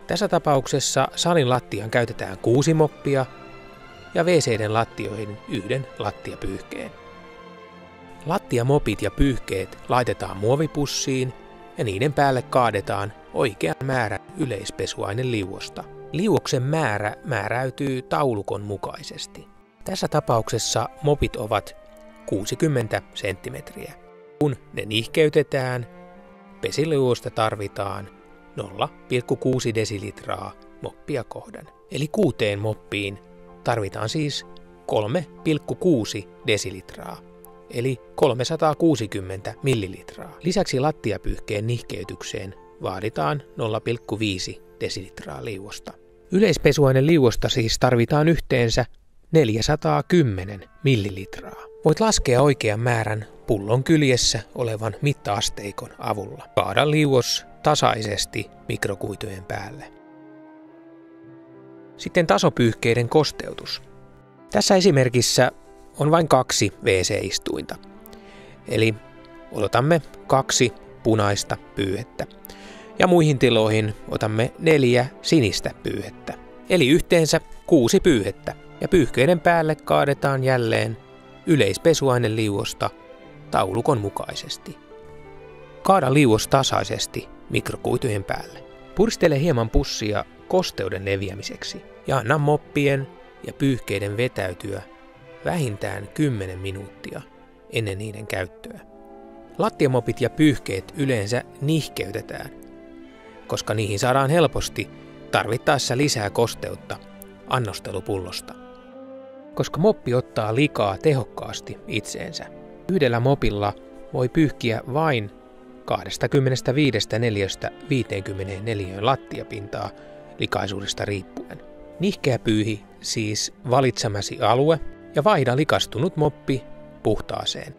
Tässä tapauksessa salin lattiaan käytetään 6 moppia ja WC:n lattioihin 1 lattiapyyhkeen. Lattiamopit ja pyyhkeet laitetaan muovipussiin ja niiden päälle kaadetaan oikea määrä yleispesuaineliuosta. Liuoksen määrä määräytyy taulukon mukaisesti. Tässä tapauksessa mopit ovat 60 senttimetriä. Kun ne nihkeytetään, pesiliuosta tarvitaan 0,6 desilitraa moppia kohden. Eli 6 moppiin tarvitaan siis 3,6 desilitraa, eli 360 millilitraa. Lisäksi lattiapyyhkeen nihkeytykseen vaaditaan 0,5 desilitraa liuosta. Yleispesuaineliuosta siis tarvitaan yhteensä 410 millilitraa. Voit laskea oikean määrän pullon kyljessä olevan mitta-asteikon avulla. Kaada liuos tasaisesti mikrokuitujen päälle. Sitten tasopyyhkeiden kosteutus. Tässä esimerkissä on vain 2 WC-istuinta. Eli otamme 2 punaista pyyhettä. Ja muihin tiloihin otamme 4 sinistä pyyhettä. Eli yhteensä 6 pyyhettä. Ja pyyhkeiden päälle kaadetaan jälleen yleispesuaineliuosta taulukon mukaisesti. Kaada liuos tasaisesti mikrokuitujen päälle. Puristele hieman pussia kosteuden leviämiseksi ja anna moppien ja pyyhkeiden vetäytyä vähintään 10 minuuttia ennen niiden käyttöä. Lattiamopit ja pyyhkeet yleensä nihkeytetään, koska niihin saadaan helposti tarvittaessa lisää kosteutta annostelupullosta. Koska moppi ottaa likaa tehokkaasti itseensä, yhdellä mopilla voi pyyhkiä vain 25 neliöstä 54 lattiapintaa likaisuudesta riippuen. Nihkeä pyyhi siis valitsemasi alue ja vaihda likastunut moppi puhtaaseen.